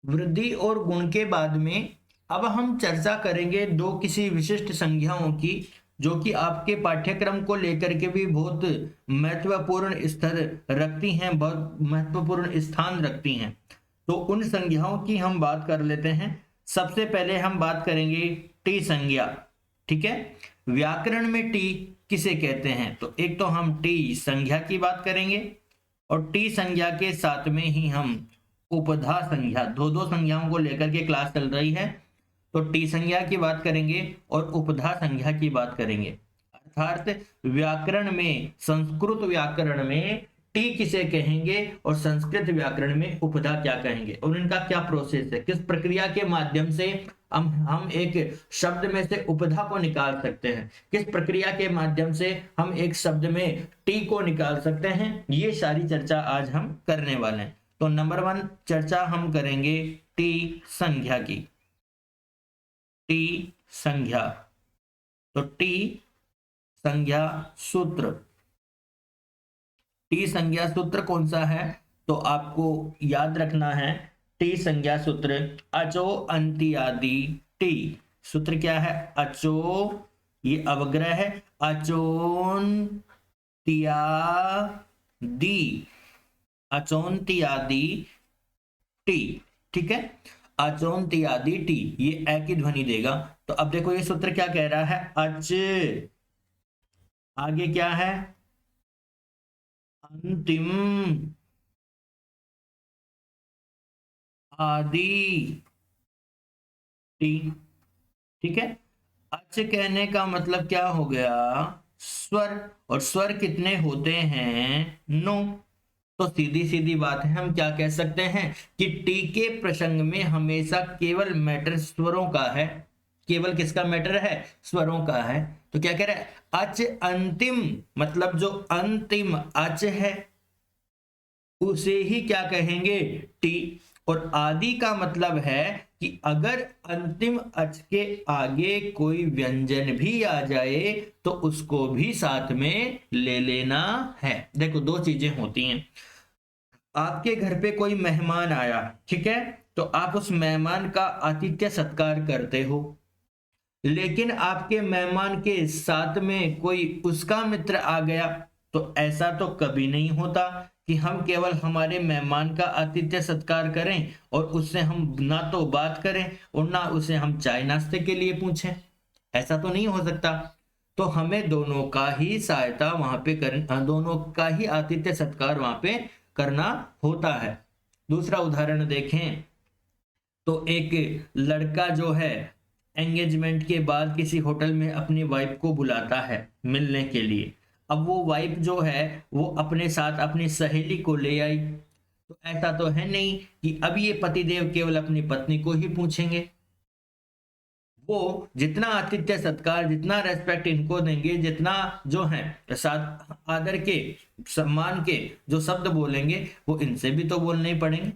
वृद्धि और गुण के बाद में अब हम चर्चा करेंगे दो किसी विशिष्ट संज्ञाओं की, जो कि आपके पाठ्यक्रम को लेकर के भी बहुत महत्वपूर्ण स्तर रखती हैं, बहुत महत्वपूर्ण स्थान रखती हैं। तो उन संज्ञाओं की हम बात कर लेते हैं। सबसे पहले हम बात करेंगे टी संज्ञा। ठीक है, व्याकरण में टी किसे कहते हैं? तो एक तो हम टी संज्ञा की बात करेंगे, और टी संज्ञा के साथ में ही हम उपधा संज्ञा, दो दो संज्ञाओं को लेकर के क्लास चल रही है। तो टी संज्ञा की बात करेंगे और उपधा संज्ञा की बात करेंगे। अर्थात व्याकरण में, संस्कृत व्याकरण में टी किसे कहेंगे और संस्कृत व्याकरण में उपधा क्या कहेंगे, और इनका क्या प्रोसेस है, किस प्रक्रिया के माध्यम से हम एक शब्द में से उपधा को निकाल सकते हैं, किस प्रक्रिया के माध्यम से हम एक शब्द में टी को निकाल सकते हैं, ये सारी चर्चा आज हम करने वाले हैं। तो नंबर 1 चर्चा हम करेंगे टी संज्ञा की। टी संज्ञा, तो टी संज्ञा सूत्र, टी संज्ञा सूत्र कौन सा है? तो आपको याद रखना है, टी संज्ञा सूत्र अचो अंत्यादि टी। सूत्र क्या है? अचो, ये अवग्रह है, अचोन्त्यादि, अचोन्त्यादि टी। ठीक है, अचोन्त्यादि टी, ये ए की ध्वनि देगा। तो अब देखो ये सूत्र क्या कह रहा है? अच, आगे क्या है? अंतिम, आदि टी। ठीक है, अच कहने का मतलब क्या हो गया? स्वर, और स्वर कितने होते हैं? 9। तो सीधी सीधी बात है, हम क्या कह सकते हैं कि टी के प्रसंग में हमेशा केवल मैटर स्वरों का है। केवल किसका मैटर है? स्वरों का है। तो क्या कह रहा है? अच अंतिम, मतलब जो अंतिम अच है उसे ही क्या कहेंगे? टी। और आदि का मतलब है कि अगर अंतिम अच के आगे कोई व्यंजन भी आ जाए तो उसको भी साथ में ले लेना है। देखो दो चीजें होती हैं, आपके घर पे कोई मेहमान आया, ठीक है, तो आप उस मेहमान का आतिथ्य सत्कार करते हो, लेकिन आपके मेहमान के साथ में कोई उसका मित्र आ गया, तो ऐसा तो कभी नहीं होता कि हम केवल हमारे मेहमान का आतिथ्य सत्कार करें और उससे हम ना तो बात करें और ना उसे हम चाय नाश्ते के लिए पूछें। ऐसा तो नहीं हो सकता। तो हमें दोनों का ही सहायता वहां पे दोनों का ही आतिथ्य सत्कार वहां पे करना होता है। दूसरा उदाहरण देखें, तो एक लड़का जो है एंगेजमेंट के बाद किसी होटल में अपनी वाइफ को बुलाता है मिलने के लिए। अब वो वाइफ जो है वो अपने साथ अपनी सहेली को ले आई। तो ऐसा तो है नहीं कि अब ये पतिदेव केवल अपनी पत्नी को ही पूछेंगे। वो जितना आतिथ्य सत्कार, जितना रेस्पेक्ट इनको देंगे, जितना जो है साथ आदर के, सम्मान के जो शब्द बोलेंगे, वो इनसे भी तो बोलने ही पड़ेंगे।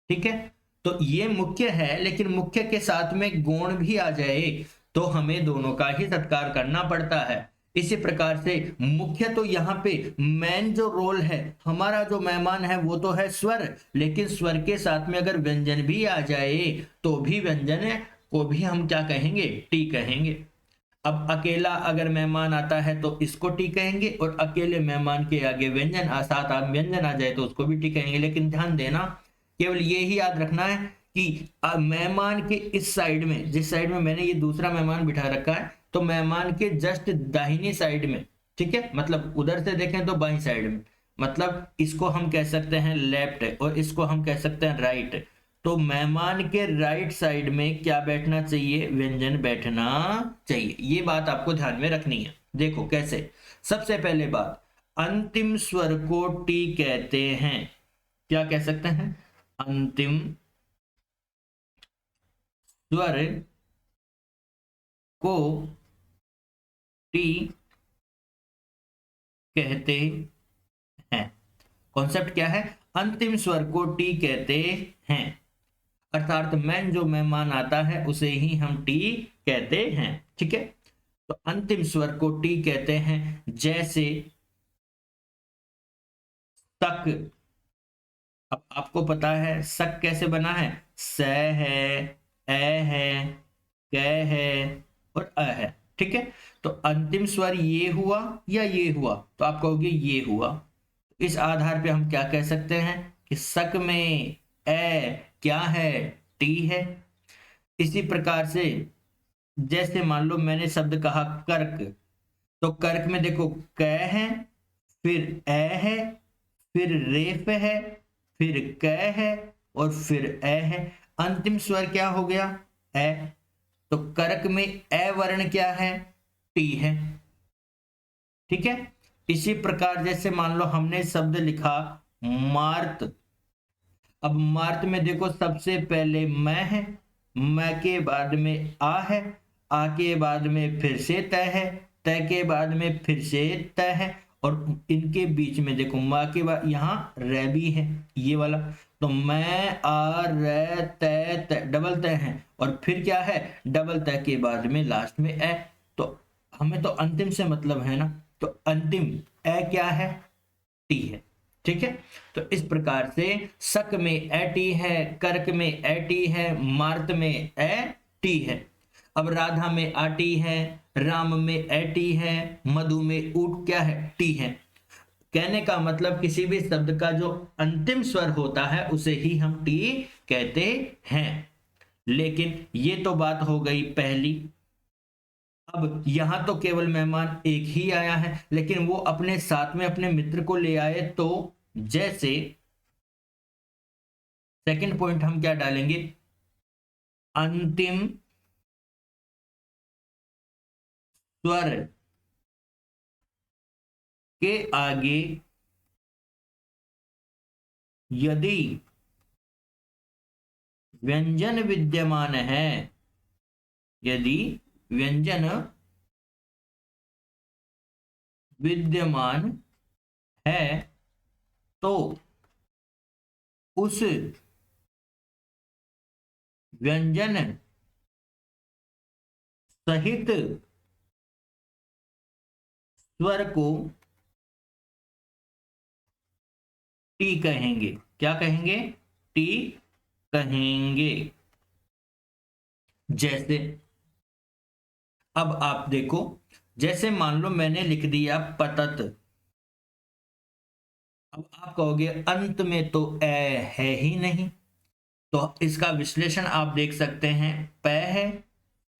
ठीक है, तो ये मुख्य है, लेकिन मुख्य के साथ में गौण भी आ जाए तो हमें दोनों का ही सत्कार करना पड़ता है। इसी प्रकार से मुख्य तो यहाँ पे मेन जो रोल है, हमारा जो मेहमान है वो तो है स्वर, लेकिन स्वर के साथ में अगर व्यंजन भी आ जाए तो भी व्यंजन को भी हम क्या कहेंगे? टी कहेंगे। अब अकेला अगर मेहमान आता है तो इसको टी कहेंगे, और अकेले मेहमान के आगे व्यंजन सात आम व्यंजन आ जाए तो उसको भी टी कहेंगे। लेकिन ध्यान देना, केवल ये ही याद रखना है कि मेहमान के इस साइड में, जिस साइड में मैंने ये दूसरा मेहमान बिठा रखा है, तो मेहमान के जस्ट दाहिनी साइड में, ठीक है, मतलब उधर से देखें तो बाई साइड में, मतलब इसको हम कह सकते हैं लेफ्ट और इसको हम कह सकते हैं राइट। तो मेहमान के राइट साइड में क्या बैठना चाहिए? व्यंजन बैठना चाहिए। ये बात आपको ध्यान में रखनी है। देखो कैसे। सबसे पहले बात, अंतिम स्वर को टी कहते हैं। क्या कह सकते हैं? अंतिम स्वर को टी कहते हैं। कॉन्सेप्ट क्या है? अंतिम स्वर को टी कहते हैं, अर्थात मैन जो मेहमान आता है उसे ही हम टी कहते हैं। ठीक है, तो अंतिम स्वर को टी कहते हैं। जैसे तक, अब आपको पता है सक कैसे बना है, स है, ए है, क है और अ है, ठीक है। तो अंतिम स्वर ये हुआ या ये हुआ, तो आप कहोगे ये हुआ। इस आधार पे हम क्या कह सकते हैं कि सक में ए क्या है, टी है। इसी प्रकार से जैसे मान लो मैंने शब्द कहा कर्क, तो कर्क में देखो क है, फिर ए है, फिर रेफ है, फिर क है और फिर ए है। अंतिम स्वर क्या हो गया, ए। तो कर्क में ए वर्ण क्या है, टी है, ठीक है। इसी प्रकार जैसे मान लो हमने शब्द लिखा मार्त। अब मार्त में देखो सबसे पहले मैं है, मैं के बाद में आ है, आ के बाद में फिर से तय है, तय के बाद में फिर से तय है और इनके बीच में देखो माँ के बाद यहाँ रै भी है, ये वाला। तो मैं आ रै तय तय डबल तय है और फिर क्या है, डबल तय के बाद में लास्ट में ए। तो हमें तो अंतिम से मतलब है ना, तो अंतिम ए क्या है, टी है, ठीक है। तो इस प्रकार से सक में एटी है, कर्क में एटी है, मार्त में ए टी है। अब राधा में आटी है, राम में एटी है, मधु में ऊट क्या है, टी है। कहने का मतलब किसी भी शब्द का जो अंतिम स्वर होता है उसे ही हम टी कहते हैं। लेकिन ये तो बात हो गई पहली। अब यहां तो केवल मेहमान एक ही आया है, लेकिन वो अपने साथ में अपने मित्र को ले आए, तो जैसे सेकंड पॉइंट हम क्या डालेंगे, अंतिम स्वर के आगे यदि व्यंजन विद्यमान है, यदि व्यंजन विद्यमान है तो उस व्यंजन सहित स्वर को टी कहेंगे। क्या कहेंगे, टी कहेंगे। जैसे अब आप देखो, जैसे मान लो मैंने लिख दिया पतत। अब आप कहोगे अंत में तो ए है ही नहीं, तो इसका विश्लेषण आप देख सकते हैं, प है,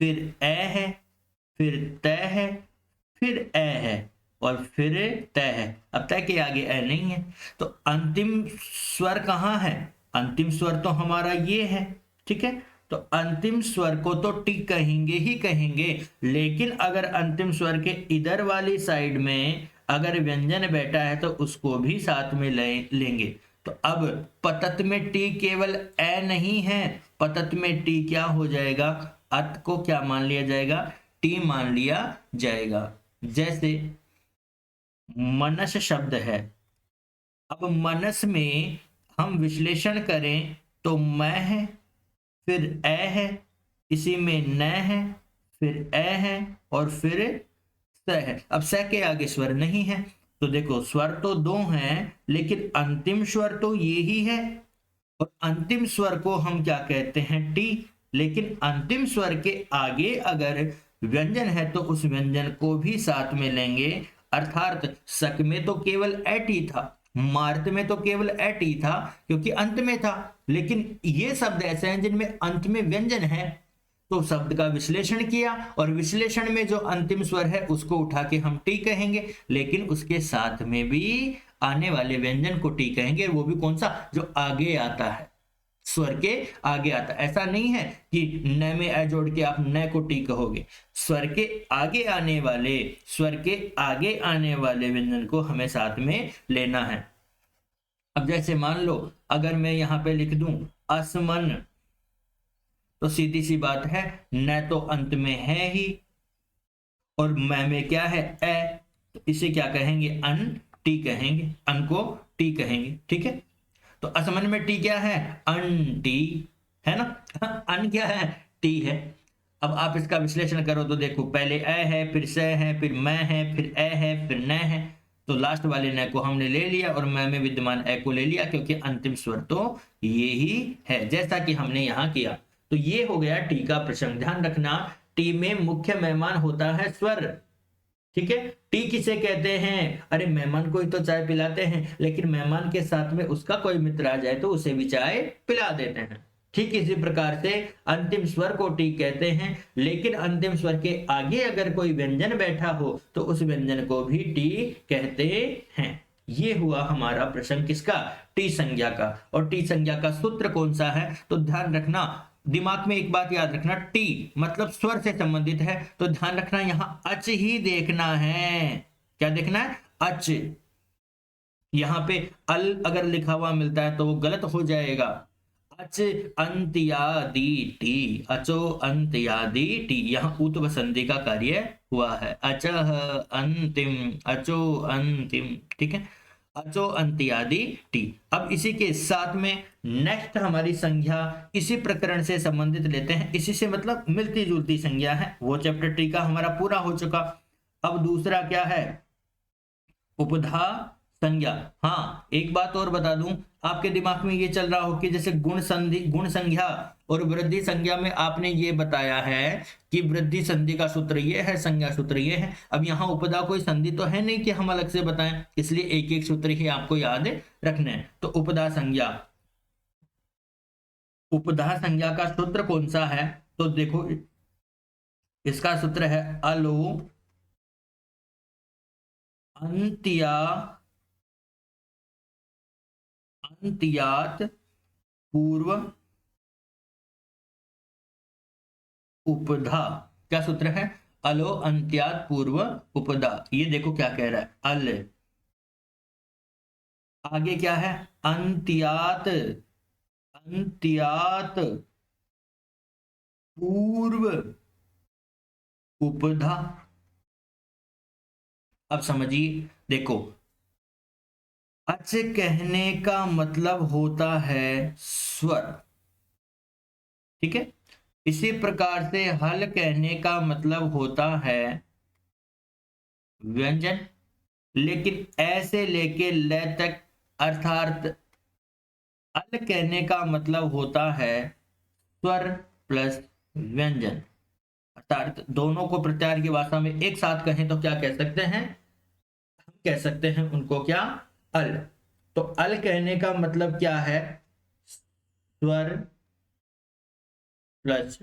फिर ए है, फिर तय है, फिर ए है और फिर तय है। अब तय के आगे ए नहीं है, तो अंतिम स्वर कहाँ है, अंतिम स्वर तो हमारा ये है, ठीक है। तो अंतिम स्वर को तो टी कहेंगे ही कहेंगे, लेकिन अगर अंतिम स्वर के इधर वाली साइड में अगर व्यंजन बैठा है तो उसको भी साथ में लेंगे। तो अब पतत में टी केवल ए नहीं है, पतत में टी क्या हो जाएगा, अत को क्या मान लिया जाएगा, टी मान लिया जाएगा। जैसे मनस शब्द है, अब मनस में हम विश्लेषण करें तो मैं है, फिर ए है, इसी में न है, फिर ए है और फिर स है। अब स के आगे स्वर नहीं है, तो देखो स्वर तो दो हैं लेकिन अंतिम स्वर तो ये ही है, और अंतिम स्वर को हम क्या कहते हैं, टी। लेकिन अंतिम स्वर के आगे अगर व्यंजन है तो उस व्यंजन को भी साथ में लेंगे। अर्थात सक में तो केवल एटी था, मार्त में तो केवल एटी था क्योंकि अंत में था, लेकिन ये शब्द ऐसे हैं जिनमें अंत में व्यंजन है, तो शब्द का विश्लेषण किया और विश्लेषण में जो अंतिम स्वर है उसको उठा के हम टी कहेंगे, लेकिन उसके साथ में भी आने वाले व्यंजन को टी कहेंगे। वो भी कौन सा, जो आगे आता है, स्वर के आगे आता है। ऐसा नहीं है कि न में ए जोड़ के आप न को टी कहोगे, स्वर के आगे आने वाले, स्वर के आगे आने वाले व्यंजन को हमें साथ में लेना है। अब जैसे मान लो अगर मैं यहां पे लिख दूं असमन, तो सीधी सी बात है न तो अंत में है ही और मैं में क्या है ए, तो इसे क्या कहेंगे, अन टी कहेंगे, अन को टी कहेंगे, ठीक है। तो असमन में टी क्या है, अन टी है ना, अन क्या है, टी है। अब आप इसका विश्लेषण करो तो देखो पहले ए है, फिर से है, फिर मैं है, फिर ए है, फिर न है, तो लास्ट वाले न को हमने ले लिया और मैं में विद्यमान ए को ले लिया, क्योंकि अंतिम स्वर तो ये ही है, जैसा कि हमने यहाँ किया। तो ये हो गया टी का प्रसंग। ध्यान रखना, टी में मुख्य मेहमान होता है स्वर, ठीक है। टी किसे कहते हैं? अरे मेहमान को ही तो चाय पिलाते हैं, लेकिन मेहमान के साथ में उसका कोई मित्र आ जाए तो उसे भी चाय पिला देते हैं। ठीक इसी प्रकार से अंतिम स्वर को टी कहते हैं, लेकिन अंतिम स्वर के आगे अगर कोई व्यंजन बैठा हो तो उस व्यंजन को भी टी कहते हैं। ये हुआ हमारा प्रश्न किसका? टी संज्ञा का। और टी संज्ञा का सूत्र कौन सा है? तो ध्यान रखना, दिमाग में एक बात याद रखना, टी मतलब स्वर से संबंधित है, तो ध्यान रखना यहां अच ही देखना है। क्या देखना है? अच। यहां पे अल अगर लिखा हुआ मिलता है तो वो गलत हो जाएगा। अच अंत्यादि टी, अचो अंत्यादि टी, यहाँ उत्व संधि का कार्य हुआ है। अचह अंतिम, अचो अंतिम, ठीक है। अचो अंत्यादि टी। अब इसी के साथ में नेक्स्ट हमारी संज्ञा इसी प्रकरण से संबंधित लेते हैं, इसी से मतलब मिलती जुलती संज्ञा है। वो चैप्टर टी का हमारा पूरा हो चुका। अब दूसरा क्या है? उपधा संज्ञा। हाँ, एक बात और बता दूं, आपके दिमाग में ये चल रहा हो कि जैसे गुण संधि, गुण संज्ञा और वृद्धि संज्ञा में आपने ये बताया है कि वृद्धि संधि का सूत्र ये है, संज्ञा सूत्र ये है। अब यहाँ उपदा कोई संधि तो है नहीं कि हम अलग से बताएं, इसलिए एक एक सूत्र ही आपको याद रखना है। तो उपदा संज्ञा, उपधा संज्ञा का सूत्र कौन सा है? तो देखो, इसका सूत्र है अलो अंत्या अंत्यात पूर्व उपधा। क्या सूत्र है? अलो अंत्यात पूर्व उपधा। ये देखो क्या कह रहा है, अल, आगे क्या है? अंत्यात, अंत्यात पूर्व उपधा। अब समझिए, देखो, अच कहने का मतलब होता है स्वर, ठीक है। इसी प्रकार से हल कहने का मतलब होता है व्यंजन, लेकिन ऐसे लेके ल तक, अर्थात अल कहने का मतलब होता है स्वर प्लस व्यंजन, अर्थात दोनों को प्रत्याहार की भाषा में एक साथ कहें तो क्या कह सकते हैं? हम कह सकते हैं उनको क्या? अल। तो अल कहने का मतलब क्या है? स्वर प्लस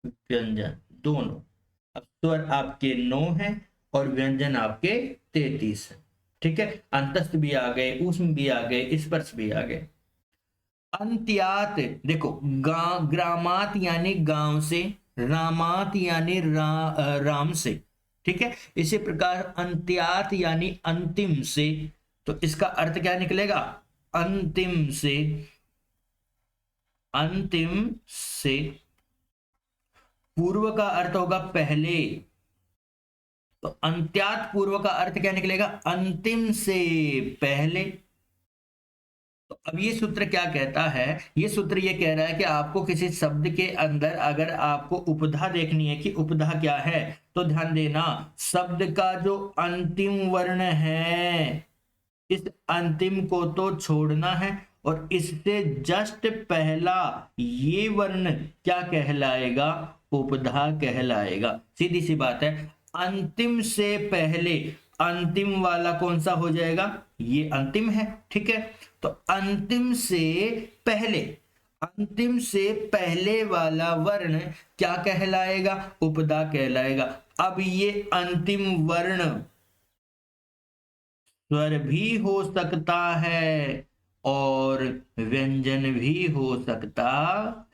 व्यंजन दोनों। अब स्वर आपके 9 है और व्यंजन आपके 33 है, ठीक है। अंतस्थ भी आ गए, ऊष्म भी आ गए, स्पर्श भी आ गए। अंत्यात, देखो, ग्रामात यानी गांव से, रामात यानी राम से, ठीक है। इसी प्रकार अंत्यात यानी अंतिम से, तो इसका अर्थ क्या निकलेगा? अंतिम से, अंतिम से। पूर्व का अर्थ होगा पहले, तो अंत्यात पूर्व का अर्थ क्या निकलेगा? अंतिम से पहले। तो अब ये सूत्र क्या कहता है? ये सूत्र ये कह रहा है कि आपको किसी शब्द के अंदर अगर आपको उपधा देखनी है कि उपधा क्या है, तो ध्यान देना, शब्द का जो अंतिम वर्ण है, इस अंतिम को तो छोड़ना है और इससे जस्ट पहला ये वर्ण क्या कहलाएगा? उपधा कहलाएगा। सीधी सी बात है। अंतिम से पहले अंतिम वाला कौन सा हो जाएगा? ये अंतिम है, ठीक है। तो अंतिम से पहले, अंतिम से पहले वाला वर्ण क्या कहलाएगा? उपधा कहलाएगा। अब ये अंतिम वर्ण स्वर भी हो सकता है और व्यंजन भी हो सकता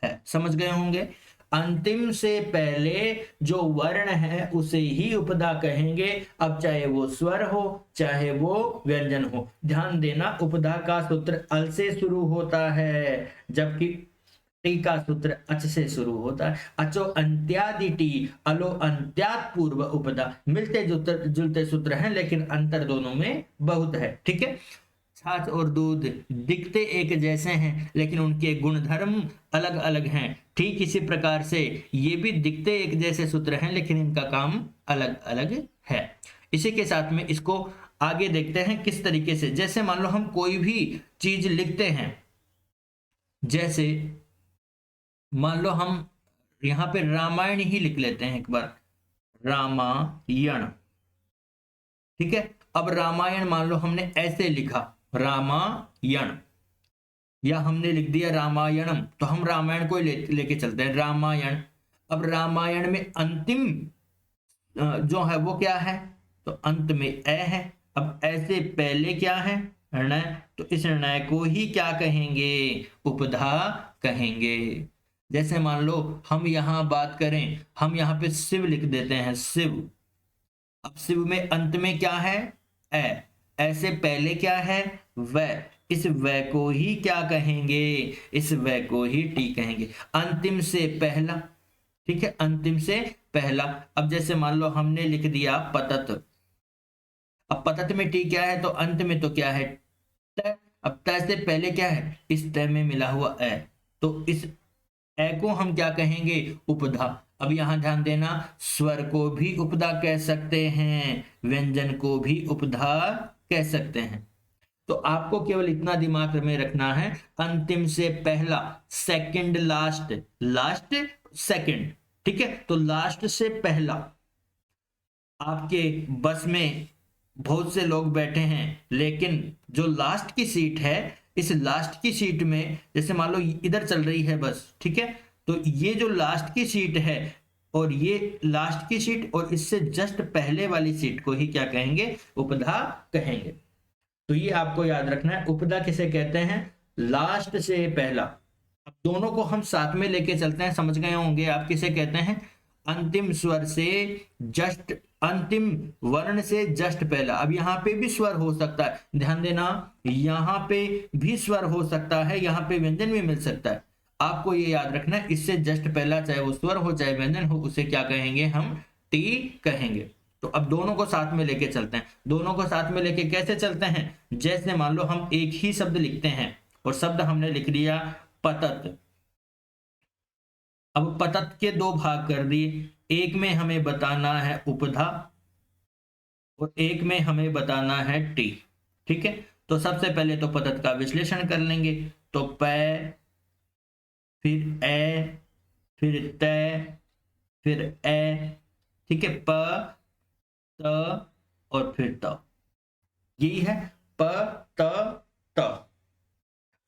है। समझ गए होंगे? अंतिम से पहले जो वर्ण है उसे ही उपधा कहेंगे, अब चाहे वो स्वर हो चाहे वो व्यंजन हो। ध्यान देना, उपधा का सूत्र अल से शुरू होता है, जबकि टी का सूत्र अच से शुरू होता है। अचो अंत्यादि टी, अलो अंत्यात पूर्व उपधा। मिलते जुलते सूत्र हैं, लेकिन अंतर दोनों में बहुत है, ठीक है। छाछ और दूध दिखते एक जैसे हैं, लेकिन उनके गुणधर्म अलग अलग हैं। ठीक इसी प्रकार से ये भी दिखते एक जैसे सूत्र हैं, लेकिन इनका काम अलग अलग है। इसी के साथ में इसको आगे देखते हैं किस तरीके से। जैसे मान लो हम कोई भी चीज लिखते हैं, जैसे मान लो हम यहाँ पे रामायण ही लिख लेते हैं एक बार, रामायण, ठीक है। अब रामायण मान लो हमने ऐसे लिखा रामायण, या हमने लिख दिया रामायणम, तो हम रामायण को लेके चलते हैं रामायण। अब रामायण में अंतिम जो है वो क्या है, तो अंत में ए है। अब ऐसे पहले क्या है, ण, तो इस ण को ही क्या कहेंगे, उपधा कहेंगे। जैसे मान लो हम यहां बात करें, हम यहां पे शिव लिख देते हैं, शिव। अब शिव में अंत में क्या है, ए, ऐसे पहले क्या है, व, इस व को ही क्या कहेंगे, इस व को ही टी कहेंगे। अंतिम से पहला, ठीक है, अंतिम से पहला। अब जैसे मान लो हमने लिख दिया पतत, अब पतत में टी क्या है, तो अंत में तो क्या है, त। अब त से पहले क्या है, इस त में मिला हुआ ए, तो इस ए को हम क्या कहेंगे, उपधा। अब यहां ध्यान देना, स्वर को भी उपधा कह सकते हैं, व्यंजन को भी उपधा कह सकते हैं। तो आपको केवल इतना दिमाग में रखना है, अंतिम से पहला, सेकंड लास्ट, लास्ट सेकंड, ठीक है। तो लास्ट से पहला, आपके बस में बहुत से लोग बैठे हैं, लेकिन जो लास्ट की सीट है, इस लास्ट की सीट में जैसे मान लो इधर चल रही है बस, ठीक है, तो ये जो लास्ट की सीट है और ये लास्ट की सीट और इससे जस्ट पहले वाली सीट को ही क्या कहेंगे, उपधा कहेंगे। तो ये आपको याद रखना है, उपधा किसे कहते हैं, लास्ट से पहला। अब दोनों को हम साथ में लेके चलते हैं, समझ गए होंगे आप किसे कहते हैं, अंतिम स्वर से जस्ट, अंतिम वर्ण से जस्ट पहला। अब यहाँ पे भी स्वर हो सकता है, ध्यान देना, यहाँ पे भी स्वर हो सकता है, यहाँ पे व्यंजन भी मिल सकता है। आपको ये याद रखना है, इससे जस्ट पहला चाहे वो स्वर हो चाहे व्यंजन हो, उसे क्या कहेंगे, हम टी कहेंगे। तो अब दोनों को साथ में लेके चलते हैं। दोनों को साथ में लेके कैसे चलते हैं, जैसे मान लो हम एक ही शब्द लिखते हैं और शब्द हमने लिख लिया पतत। अब पतत के दो भाग कर दिए, एक में हमें बताना है उपधा और एक में हमें बताना है टी, ठीक है। तो सबसे पहले तो पतत का विश्लेषण कर लेंगे, तो प, फिर ए, फिर त, फिर ए, ठीक है, प, त और फिर त, यही है प, त, त।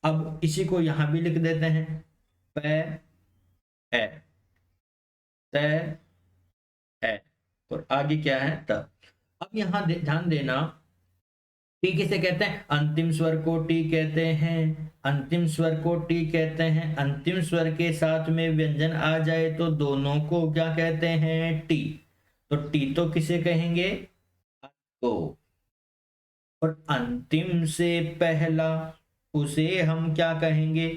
अब इसी को यहां भी लिख देते हैं, प, ए, त, ए, और आगे क्या है, त। अब यहां ध्यान देना, टी किसे कहते हैं, अंतिम स्वर को टी कहते हैं, अंतिम स्वर को टी कहते हैं। अंतिम स्वर के साथ में व्यंजन आ जाए तो दोनों को क्या कहते हैं, टी। तो टी तो किसे कहेंगे, तो, और अंतिम से पहला, उसे हम क्या कहेंगे,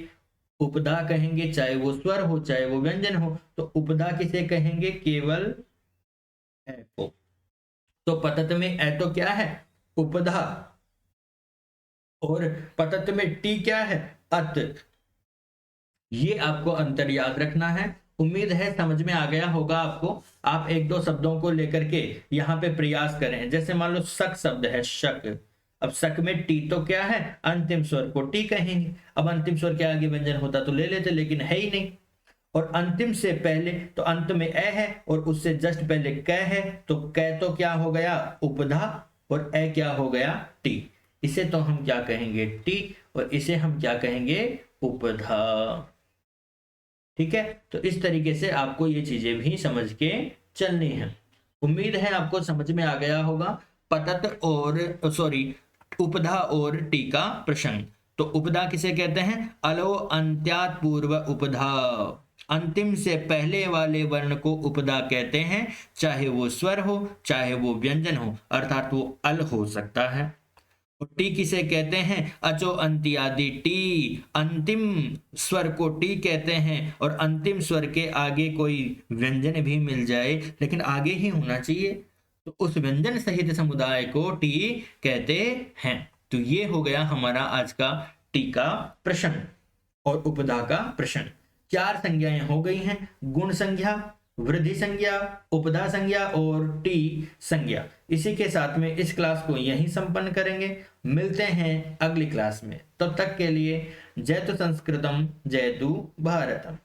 उपधा कहेंगे, चाहे वो स्वर हो चाहे वो व्यंजन हो। तो उपधा किसे कहेंगे, केवल ए को। तो पतत में ए तो क्या है, उपधा, और पतत में टी क्या है, अत। ये आपको अंतर याद रखना है। उम्मीद है समझ में आ गया होगा आपको। आप एक दो शब्दों को लेकर के यहाँ पे प्रयास करें। जैसे मान लो शक शब्द है, शक। अब शक में टी तो क्या है, अंतिम स्वर को टी कहेंगे। अब अंतिम स्वर के आगे व्यंजन होता तो ले लेते, लेकिन है ही नहीं। और अंतिम से पहले तो अंत में ए है और उससे जस्ट पहले क है, तो क तो क्या हो गया, उपधा, और ए क्या हो गया, टी। इसे तो हम क्या कहेंगे, टी, और इसे हम क्या कहेंगे, उपधा। ठीक है, तो इस तरीके से आपको ये चीजें भी समझ के चलनी है। उम्मीद है आपको समझ में आ गया होगा पतत और उपधा और टी का प्रसंग। तो उपधा किसे कहते हैं, अलो अंत्यात पूर्व उपधा। अंतिम से पहले वाले वर्ण को उपधा कहते हैं, चाहे वो स्वर हो चाहे वो व्यंजन हो, अर्थात वो अल हो सकता है। और टी किसे कहते हैं, अचो अंत्यादि टी। अंतिम स्वर को टी कहते हैं, और अंतिम स्वर के आगे कोई व्यंजन भी मिल जाए, लेकिन आगे ही होना चाहिए, तो उस व्यंजन सहित समुदाय को टी कहते हैं। तो ये हो गया हमारा आज का टी का प्रश्न और उपधा का प्रश्न। 4 संज्ञाएं हो गई हैं, गुण संज्ञा, वृद्धि संज्ञा, उपधा संज्ञा और टी संज्ञा। इसी के साथ में इस क्लास को यहीं संपन्न करेंगे। मिलते हैं अगली क्लास में, तब तक के लिए जयतु संस्कृतम जयतु भारतम।